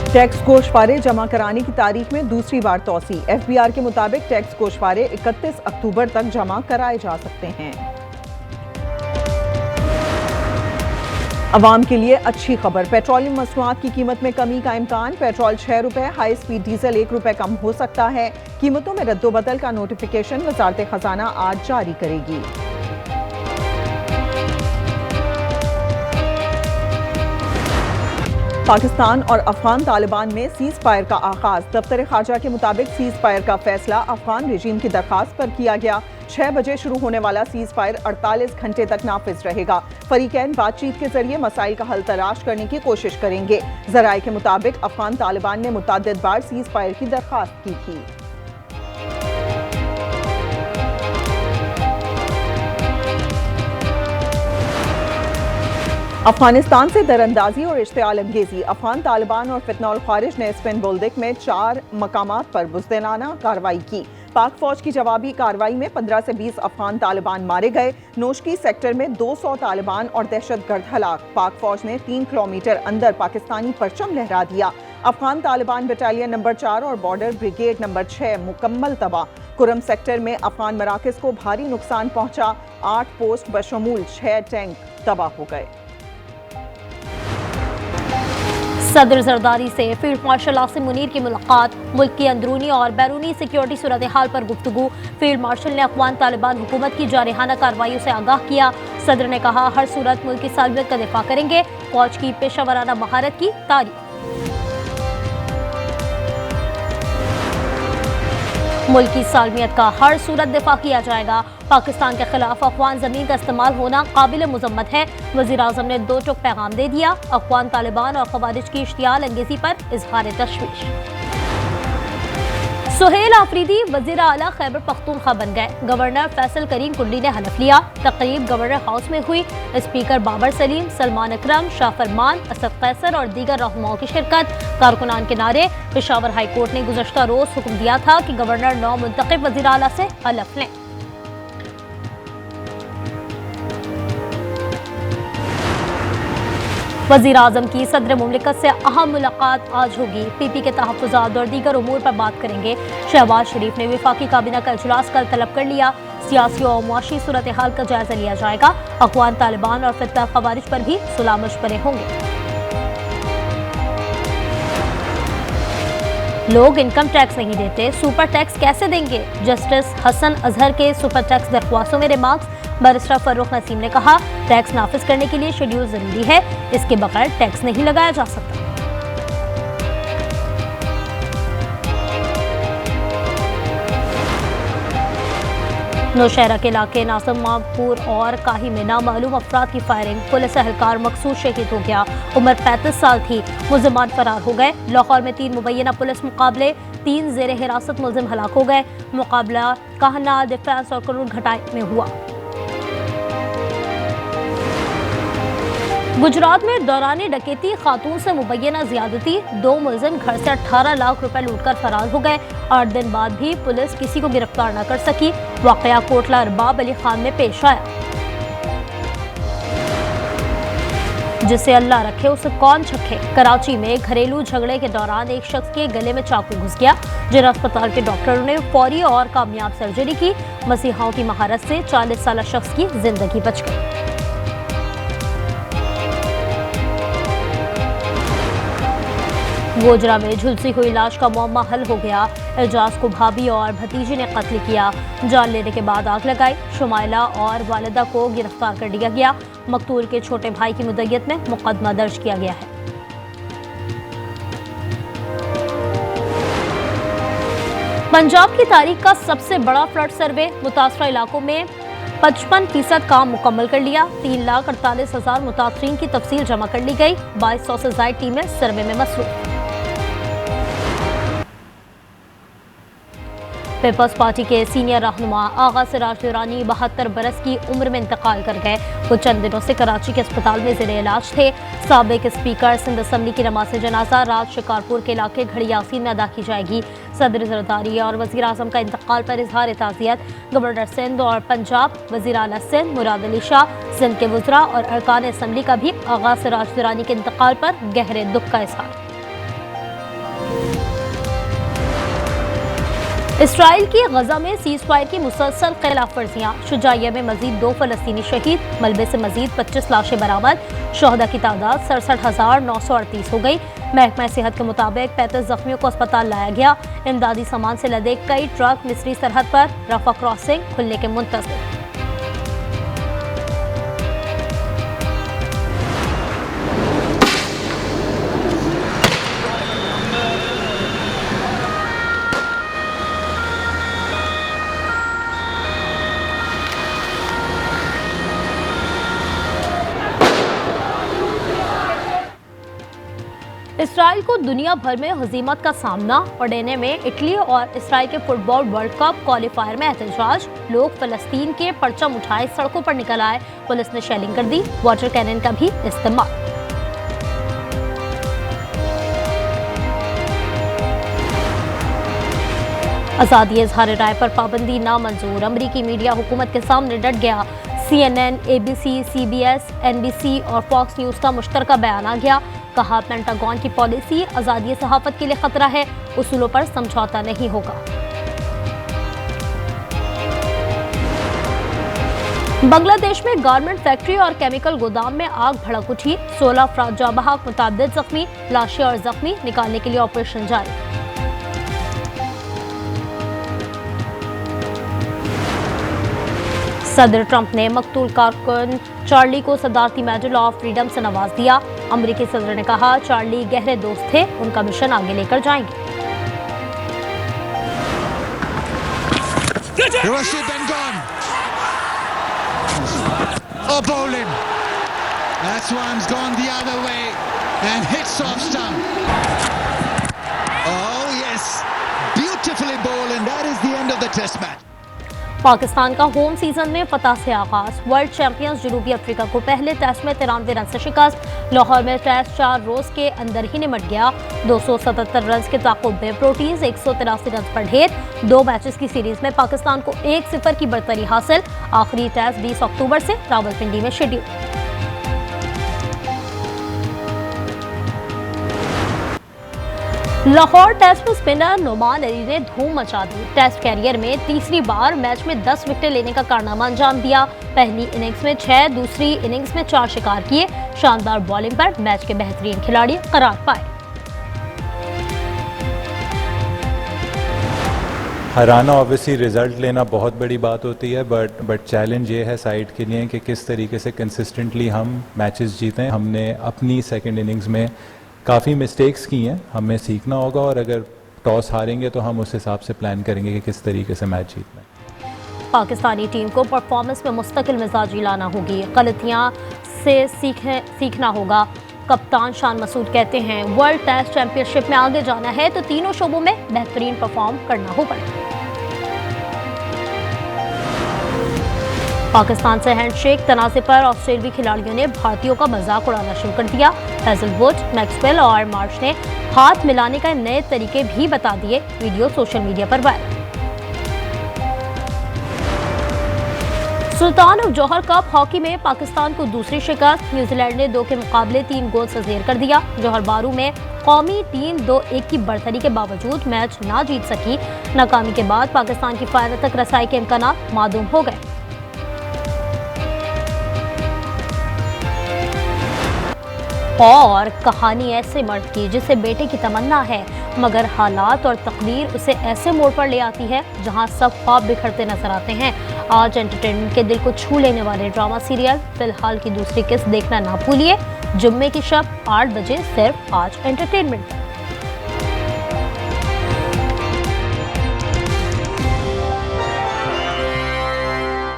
Tax गोशवारे जमा कराने की तारीख में दूसरी बार तौसी। एफबीआर के मुताबिक टैक्स गोशवारे 31 अक्टूबर तक जमा कराए जा सकते हैं। अवाम के लिए अच्छी खबर, पेट्रोलियम मसनूआत की कीमत में कमी का इम्कान। पेट्रोल 6 रुपए, हाई स्पीड डीजल 1 रुपए कम हो सकता है। कीमतों में रद्दोबदल का नोटिफिकेशन वजारत खजाना आज जारी करेगी। पाकिस्तान और अफगान तालिबान में सीज फायर का आगाज। दफ्तर खारजा के मुताबिक सीज फायर का फैसला अफगान रजीम की दरखास्त पर किया गया। 6 बजे शुरू होने वाला सीज फायर 48 घंटे तक नाफिज रहेगा। फरीकैन बातचीत के जरिए मसाइल का हल तलाश करने की कोशिश करेंगे। जराये के मुताबिक अफगान तालिबान ने मुतअद्दिद बार सीज फायर की दरखास्त की थी। अफगानिस्तान से दरअंदाजी और इश्तियाल अंगेजी। अफगान तालिबान और फितनौल खारिज ने स्पिन बुल्दिक में 4 मकामात पर बुज़दिलाना कार्रवाई की। पाक फौज की जवाबी कार्रवाई में 15 से 20 अफगान तालिबान मारे गए। नोशकी सेक्टर में 200 तालिबान और दहशतगर्द हलाक। पाक फौज ने 3 किलोमीटर अंदर पाकिस्तानी परचम लहरा दिया। अफगान तालिबान बटालियन नंबर 4 और बॉर्डर ब्रिगेड नंबर 6 मुकम्मल तबाह। कुरम सेक्टर में अफगान मराकज़ को भारी नुकसान पहुंचा। 8 पोस्ट बशमूल 6 टैंक तबाह हो गए। सदर जरदारी से फील्ड मार्शल आसिम मुनीर की मुलाकात। मुल्क की अंदरूनी और बैरूनी सिक्योरिटी सूरत हाल पर गुफ्तगू। फील्ड मार्शल ने अफगान तालिबान हुकूमत की जारहाना कार्रवाइयों से आगाह किया। सदर ने कहा, हर सूरत मुल्क की सालमियत का दिफा करेंगे। फौज की पेशावराना महारत की तारीफ। मुल्क की सालमियत का हर सूरत दिफा किया जाएगा। पाकिस्तान के खिलाफ अफगान जमीन का इस्तेमाल होना काबिल मुजम्मत है। वज़ीर आज़म ने 2 टुक पैगाम दे दिया। अफगान तालिबान और खवारिज की इश्तियाल अंगेजी पर इजहार तशवीश। सुहेल आफरीदी वज़ीर आला खैबर पख्तूनख्वा बन गए। गवर्नर फैसल करीम कुंडी ने हलफ लिया। तकरीब गवर्नर हाउस में हुई। स्पीकर बाबर सलीम, सलमान अकरम, शाह फरमान, असद कैसर और दीगर रहनुमाओं की शिरकत। कारकुनान के नारे। पेशावर हाई कोर्ट ने गुज़श्ता रोज हुक्म दिया था कि गवर्नर नौ मुंतखब वज़ीर आला से हलफ लें। वज़ीर आज़म की सदर मुमलिकत से अहम मुलाकात आज होगी। पीपी के तहफ़्फ़ुज़ात और दीगर उमूर पर बात करेंगे। शहबाज शरीफ ने वफाकी काबीना का इजलास कल तलब कर लिया। सियासी और मुआशी सूरत हाल का जायजा लिया जाएगा। अफगान तालिबान और फितना खवारिज पर भी सुलह मशवरे होंगे। लोग इनकम टैक्स नहीं देते, सुपर टैक्स कैसे देंगे? जस्टिस हसन अजहर के सुपर टैक्स दरख्वास्तों में रिमार्क्स। बैरिस्टर फर्रुख नसीम ने कहा, टैक्स नाफिज करने के लिए शेड्यूल जरूरी है, इसके बगैर टैक्स नहीं लगाया जा सकता। नौशहरा के इलाके नासमापुर और काही में नामालूम अफराद की फायरिंग। पुलिस एहलकार मकसूद शहीद हो गया। उम्र 35 साल थी। मुल्जिमान फरार हो गए। लाहौर में 3 मुबैना पुलिस मुकाबले। 3 जेर हिरासत मुल्जिम हलाक हो गए। मुकाबला कहना डिफेंस और करूर घटाई में हुआ। गुजरात में दौरान डकैती खातून से मुबैना ज्यादती। 2 मुल्जिम घर से 18 लाख रुपए लूटकर फरार हो गए। 8 दिन बाद भी पुलिस किसी को गिरफ्तार न कर सकी। वाकया कोटला अरबाब अली खान में पेश आया। जिसे अल्लाह रखे उसे कौन छखे। कराची में घरेलू झगड़े के दौरान एक शख्स के गले में चाकू घुस गया। जिला अस्पताल के डॉक्टरों ने फौरी और कामयाब सर्जरी की। मसीहाओं की महारत से 40 साल शख्स की जिंदगी बच गई। गोजरा में झुलसी हुई लाश का मुअम्मा हल हो गया। एजाज को भाभी और भतीजे ने कत्ल किया। जान लेने के बाद आग लगाई। शुमाइला और वालिदा को गिरफ्तार कर लिया गया। मकतूल के छोटे भाई की मुद्दत में मुकदमा दर्ज किया गया है। पंजाब की तारीख का सबसे बड़ा फ्लड सर्वे। मुतासरा इलाकों में 55% काम मुकम्मल कर लिया। 3,48,000 मुतासरीन की तफसील जमा कर ली गई। 2200 से ज़ायद टीमें सर्वे में मसरूफ। पीपल्स पार्टी के सीनियर रहनुमा आगा सिराज दुरानी 72 बरस की उम्र में इंतकाल कर गए। वो चंद दिनों से कराची के अस्पताल में ज़ेरे इलाज थे। साबिक स्पीकर सिंध असम्बली की नमाज जनाजा रात शिकारपुर के इलाके घड़ी यासीन में अदा की जाएगी। सदर जरदारी और वज़ीर आज़म का इंतकाल पर इजहार ताज़ियत। गवर्नर सिंध और पंजाब, वज़ीर आला सिंध मुराद अली शाह, सिंध के वज़रा और अरकान असम्बली का भी आगा सिराज दुरानी के इंतकाल पर गहरे दुख का इजहार। इसराइल की गजा में सीज फायर की मुसलसल खिलाफ वर्जियां। शुजाइया में मजीद 2 फलस्तीनी शहीद, मलबे से मजीद 25 लाशें बरामद। शोहदा की तादाद 67,938 हो गई। महकमा सेहत के मुताबिक 35 जख्मियों को अस्पताल लाया गया। इमदादी सामान से लदे कई ट्रक मिस्री सरहद पर रफा क्रॉसिंग खुलने के मुंतज़िर। इसराइल को दुनिया भर में हजीमत का सामना। पड़ने में इटली और इसराइल के फुटबॉल वर्ल्ड कप क्वालिफायर में एहतजाज। लोग फलस्तीन के परचम उठाए सड़कों पर निकल आए। पुलिस ने शेलिंग कर दी। वाटर कैनन का भी इस्तेमाल। आज़ादी इज़हार राय पर पाबंदी नामंजूर। अमरीकी मीडिया हुकूमत के सामने डट गया। CNN, ABC, CBS, NBC और फॉक्स न्यूज़ का मुश्तरका बयान आ गया। कहा, पेंटागन की पॉलिसी आज़ादी सहाफ़त के लिए खतरा है, उसूलों पर समझौता नहीं होगा। बांग्लादेश में गारमेंट फैक्ट्री और केमिकल गोदाम में आग भड़क उठी। 16 अफराद जाँ बहक, मुतअद्दिद जख्मी। लाशें और जख्मी निकालने के लिए ऑपरेशन जारी। सदर ट्रंप ने मकतूल कारकुन चार्ली को सदारती मेडल ऑफ फ्रीडम से नवाज दिया। अमरीकी सदर ने कहा, चार्ली गहरे दोस्त थे, उनका मिशन आगे लेकर जाएंगे। Oh, bowling. That one's gone the other way and hits off stump. Oh yes, beautifully bowled, and that is the end of the test match. Pakistan का होम सीजन में फतह से आगाज। वर्ल्ड चैंपियंस जनूबी अफ्रीका को पहले टेस्ट में 93 run से शिकस्त। लाहौर में टेस्ट 4 रोज के अंदर ही निमट गया। 277 रन के ताक़ुब में प्रोटीज 183 रन पर ढेर। 2 मैचेस की सीरीज में पाकिस्तान को 1-0 की बढ़तरी हासिल। आखिरी टेस्ट 20 अक्टूबर से रावलपिंडी में शेड्यूल। लाहौर टेस्ट में स्पिनर नोमान अली ने धूम मचा दी। टेस्ट कैरियर में तीसरी बार मैच में 10 विकेट लेने का कारनामा अंजाम दिया। पहली इनिंग्स में 6, दूसरी इनिंग्स में 4 शिकार किए। शानदार बॉलिंग पर मैच के बेहतरीन खिलाड़ी करार पाए। हराना ऑब्वियसली रिजल्ट लेना बहुत बड़ी बात होती है, बट चैलेंज ये है साइड के लिए कि किस तरीके से कंसिस्टेंटली हम मैचेस जीतें। हमने अपनी सेकंड इनिंग्स में काफ़ी मिस्टेक्स की हैं, हमें सीखना होगा, और अगर टॉस हारेंगे तो हम उस हिसाब से प्लान करेंगे कि किस तरीके से मैच जीतना है। पाकिस्तानी टीम को परफॉर्मेंस में मुस्तकिल मिजाजी लाना होगी। गलतियां से सीखना होगा। कप्तान शान मसूद कहते हैं, वर्ल्ड टेस्ट चैंपियनशिप में आगे जाना है तो तीनों शोबों में बेहतरीन परफॉर्म करना होगा। पाकिस्तान से हैंडशेक तनाज़े पर ऑस्ट्रेलियाई खिलाड़ियों ने भारतीयों का मजाक उड़ाना शुरू कर दिया। हैजलवुड, मैक्सवेल और मार्श ने हाथ मिलाने का नए तरीके भी बता दिए। वीडियो सोशल मीडिया पर viral. Sultan of Johor Cup hockey में पाकिस्तान को दूसरी शिकस्त। न्यूजीलैंड ने 2 के मुकाबले 3 गोल से ज़ेर कर दिया। जौहर बारू में कौमी टीम 2-1 की बढ़तरी के बावजूद मैच ना जीत सकी। नाकामी के बाद पाकिस्तान की फाइनल तक रसाई के इम्कान मादूम हो गए। और कहानी ऐसे मर्द की जिसे बेटे की तमन्ना है, मगर हालात और तकदीर उसे ऐसे मोड़ पर ले आती है जहां सब ख्वाब बिखरते नजर आते हैं। आज एंटरटेनमेंट के दिल को छू लेने वाले ड्रामा सीरियल फिलहाल की दूसरी किस्त देखना ना भूलिए। जुम्मे की शब 8 बजे सिर्फ आज एंटरटेनमेंट।